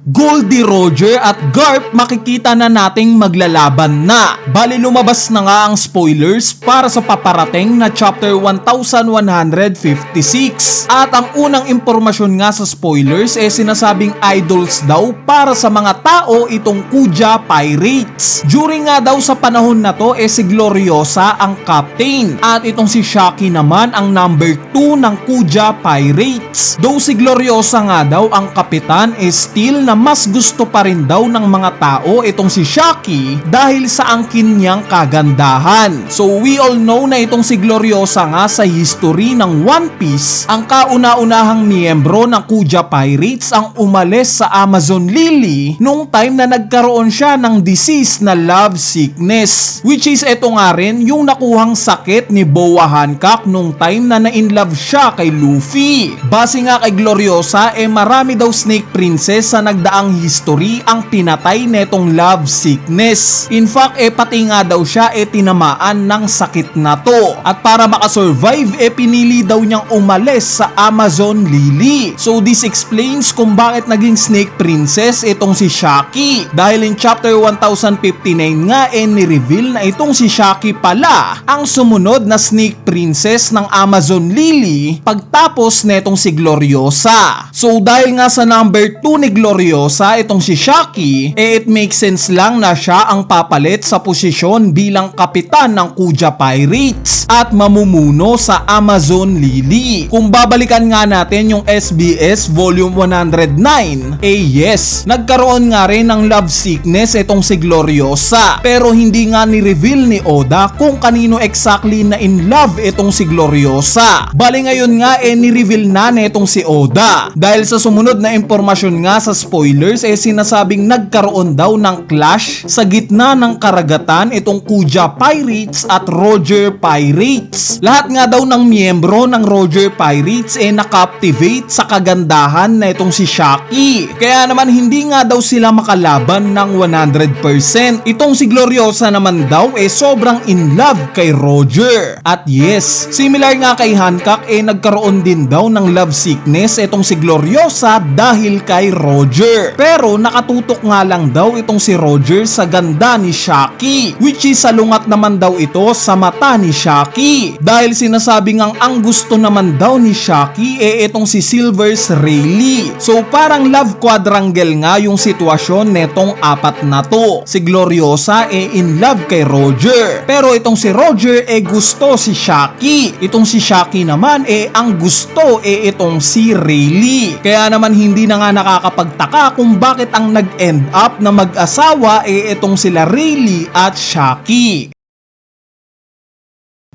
Goldie Roger at Garp makikita na nating maglalaban na. Bali lumabas na nga ang spoilers para sa paparating na chapter 1156. At ang unang impormasyon nga sa spoilers sinasabing idols daw para sa mga tao itong Kuja Pirates. During nga daw sa panahon na to si Gloriosa ang captain at itong si Shaki naman ang number 2 ng Kuja Pirates. Though si Gloriosa nga daw ang kapitan still na mas gusto pa rin daw ng mga tao itong si Shaki dahil sa angkin niyang kagandahan. So we all know na itong si Gloriosa nga sa history ng One Piece ang kauna-unahang miyembro ng Kuja Pirates ang umalis sa Amazon Lily nung time na nagkaroon siya ng disease na love sickness, which is eto nga rin yung nakuhang sakit ni Boa Hancock nung time na na-inlove siya kay Luffy. Base nga kay Gloriosa marami daw Snake Princess sa nagdaang history ang pinatay netong love sickness. In fact pati nga daw siya tinamaan ng sakit na to at para makasurvive pinili daw niyang umalis sa Amazon Lily. So this explains kung bakit naging Snake Princess itong si Shaki dahil in chapter 1059 nga ni-reveal na itong si Shaki pala ang sumunod na Snake Princess ng Amazon Lily pagtapos netong si Gloriosa. So dahil nga sa number 2 ni Gloriosa itong si Shaki it makes sense lang na siya ang papalit sa posisyon bilang kapitan ng Kuja Pirates at mamumuno sa Amazon Lily. Kung babalikan nga natin yung SBS volume 109 yes, nagkaroon nga rin ng love sickness itong si Gloriosa pero hindi nga ni-reveal ni Oda kung kanino exactly na in love itong si Gloriosa. Bali ngayon nga ni-reveal na netong si Oda dahil sa sumunod na impormasyon nga sa spoilers sinasabing nagkaroon daw ng clash sa gitna ng karagatan itong Kuja Pirates at Roger Pirates. Lahat nga daw ng miyembro ng Roger Pirates na-captivate sa kagandahan na itong si Shaki. Kaya naman hindi nga daw sila makalaban ng 100%. Itong si Gloriosa naman daw sobrang in love kay Roger. At yes, similar nga kay Hancock nagkaroon din daw ng love sickness itong si Gloriosa dahil kay Roger. Pero nakatutok nga lang daw itong si Roger sa ganda ni Shaki, which is salungat naman daw ito sa mata ni Shaki dahil sinasabing ang gusto naman daw ni Shaki itong si Silver's Rayleigh. So parang love quadrangle nga yung sitwasyon netong apat na to. Si Gloriosa in love kay Roger pero itong si Roger gusto si Shaki. Itong si Shaki naman ang gusto itong si Rayleigh. Kaya naman hindi na nga nakakapagtaka kung bakit ang nag-end up na mag-asawa itong sila Rayleigh at Shaki.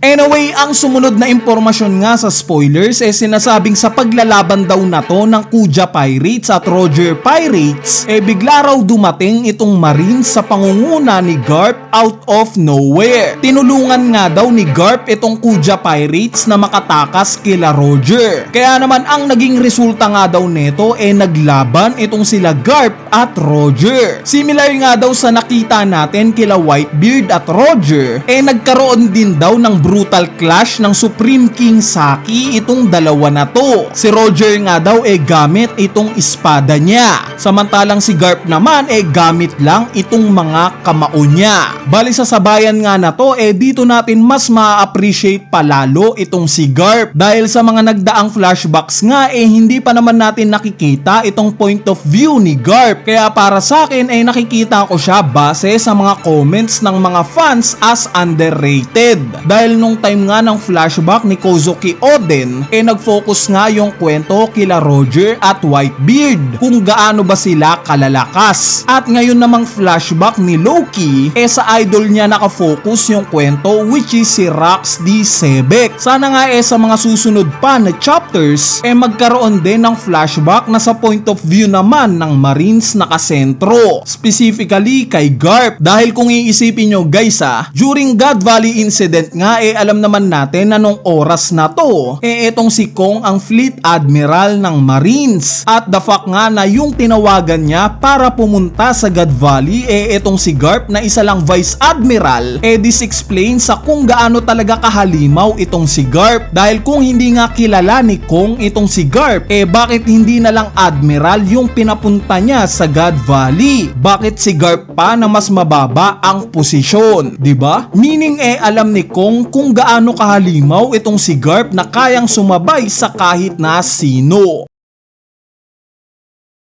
Anyway, ang sumunod na impormasyon nga sa spoilers sinasabing sa paglalaban daw na to ng Kuja Pirates at Roger Pirates bigla raw dumating itong Marines sa pangunguna ni Garp out of nowhere. Tinulungan nga daw ni Garp itong Kuja Pirates na makatakas kila Roger. Kaya naman ang naging resulta nga daw neto naglaban itong sila Garp at Roger. Similar nga daw sa nakita natin kila Whitebeard at Roger nagkaroon din daw ng brutal clash ng Supreme King Saki itong dalawa na to. Si Roger nga daw gamit itong espada niya. Samantalang si Garp naman gamit lang itong mga kamao niya. Bali sa sabayan nga na to dito natin mas ma-appreciate palalo itong si Garp dahil sa mga nagdaang flashbacks nga hindi pa naman natin nakikita itong point of view ni Garp. Kaya para sa akin nakikita ko siya base sa mga comments ng mga fans as underrated. Dahil nung time nga ng flashback ni Kozuki Oden nag-focus nga yung kwento kila Roger at Whitebeard kung gaano ba sila kalalakas. At ngayon namang flashback ni Loki sa idol niya nakafocus yung kwento which is si Rax D. Sebek. Sana nga sa mga susunod pa na chapters magkaroon din ng flashback na sa point of view naman ng Marines nakasentro, specifically kay Garp. Dahil kung iisipin nyo guys during God Valley incident nga alam naman natin na nung oras na to, itong si Kong ang Fleet Admiral ng Marines. At the fact nga na yung tinawagan niya para pumunta sa God Valley, itong si Garp na isa lang Vice Admiral, this explains sa kung gaano talaga kahalimaw itong si Garp. Dahil kung hindi nga kilala ni Kong itong si Garp, bakit hindi na lang Admiral yung pinapunta niya sa God Valley? Bakit si Garp pa na mas mababa ang posisyon, 'di ba? Meaning alam ni Kong kung gaano kahalimaw itong si Garp na kayang sumabay sa kahit na sino.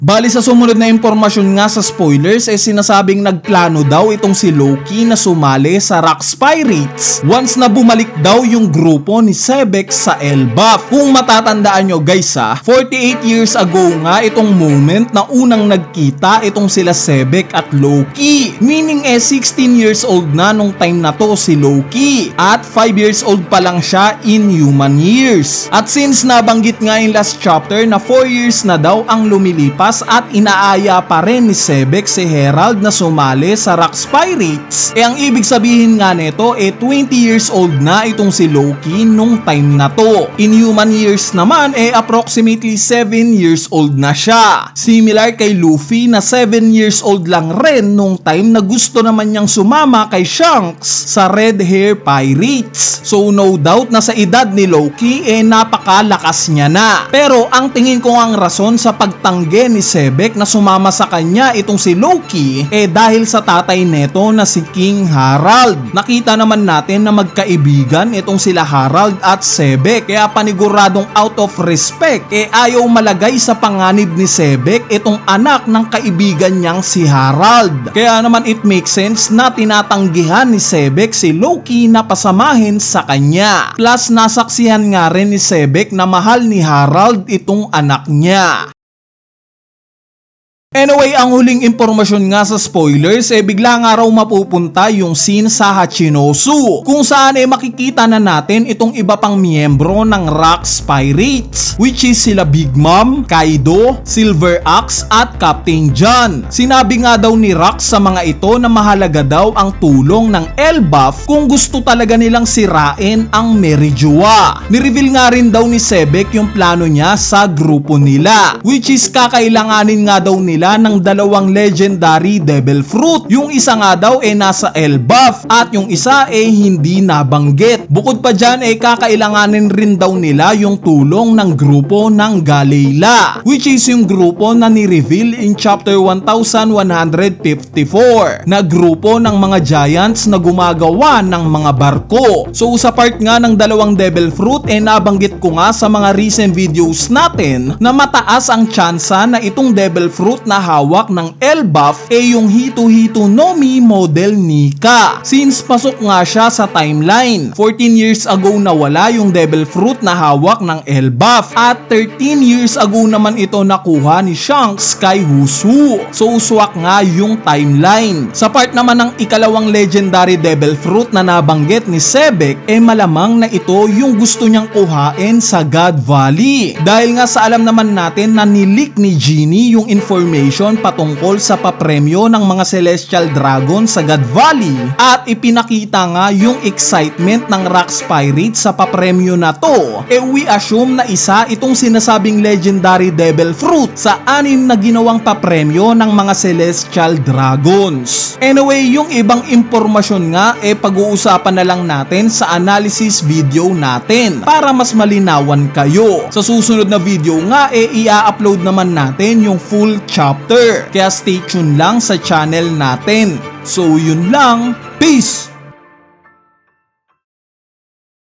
Bali sa sumunod na impormasyon nga sa spoilers, sinasabing nagplano daw itong si Loki na sumali sa Rax Pirates once na bumalik daw yung grupo ni Sebek sa Elbaf. Kung matatandaan nyo guys 48 years ago nga itong moment na unang nagkita itong sila Sebek at Loki. Meaning 16 years old na nung time na to si Loki at 5 years old pa lang siya in human years. At since nabanggit nga in last chapter na 4 years na daw ang lumilipas at inaaya pa rin ni Sebek si Herald na sumali sa Rax Pirates, ang ibig sabihin nga nito 20 years old na itong si Loki nung time na to. In human years naman approximately 7 years old na siya. Similar kay Luffy na 7 years old lang rin nung time na gusto naman niyang sumama kay Shanks sa Red Hair Pirates. So no doubt na sa edad ni Loki napakalakas niya na. Pero ang tingin ko ang rason sa pagtanggi ni Sebek na sumama sa kanya itong si Loki dahil sa tatay neto na si King Harald. Nakita naman natin na magkaibigan itong sila Harald at Sebek, kaya paniguradong out of respect ayaw malagay sa panganib ni Sebek itong anak ng kaibigan niyang si Harald. Kaya naman it makes sense na tinatanggihan ni Sebek si Loki na pasamahin sa kanya. Plus nasaksihan nga rin ni Sebek na mahal ni Harald itong anak niya. Anyway, ang huling impormasyon nga sa spoilers bigla nga raw mapupunta yung scene sa Hachinosu kung saan makikita na natin itong iba pang miyembro ng Rax Pirates, which is sila Big Mom, Kaido, Silver Axe at Captain John. Sinabi nga daw ni Rax sa mga ito na mahalaga daw ang tulong ng Elbaf kung gusto talaga nilang sirain ang Merijoa. Nireveal nga rin daw ni Sebek yung plano niya sa grupo nila, which is kakailanganin nga daw nila ng dalawang legendary devil fruit. Yung isa nga daw nasa Elbaf at yung isa hindi nabanggit. Bukod pa dyan kakailanganin rin daw nila yung tulong ng grupo ng Galela, which is yung grupo na ni-reveal in chapter 1154 na grupo ng mga giants na gumagawa ng mga barko. So sa part nga ng dalawang devil fruit nabanggit ko nga sa mga recent videos natin na mataas ang tsansa na itong devil fruit na hawak ng Elbaf yung Hito-Hito no Mi model Nika. Since pasok nga siya sa timeline, 14 years ago nawala yung devil fruit na hawak ng Elbaf at 13 years ago naman ito nakuha ni Shanks kay Husu. So uswak nga yung timeline. Sa part naman ng ikalawang legendary devil fruit na nabanggit ni Sebek malamang na ito yung gusto niyang kuhain sa God Valley. Dahil nga sa alam naman natin na nilik ni Genie yung information patungkol sa papremyo ng mga Celestial Dragon sa God Valley at ipinakita nga yung excitement ng Rax Pirates sa papremyo na to. We assume na isa itong sinasabing legendary devil fruit sa 6 na ginawang papremyo ng mga Celestial Dragons. Anyway, yung ibang impormasyon nga pag-uusapan na lang natin sa analysis video natin para mas malinawan kayo. Sa susunod na video nga i-upload naman natin yung full chapter. Kaya stay tuned lang sa channel natin. So yun lang, peace!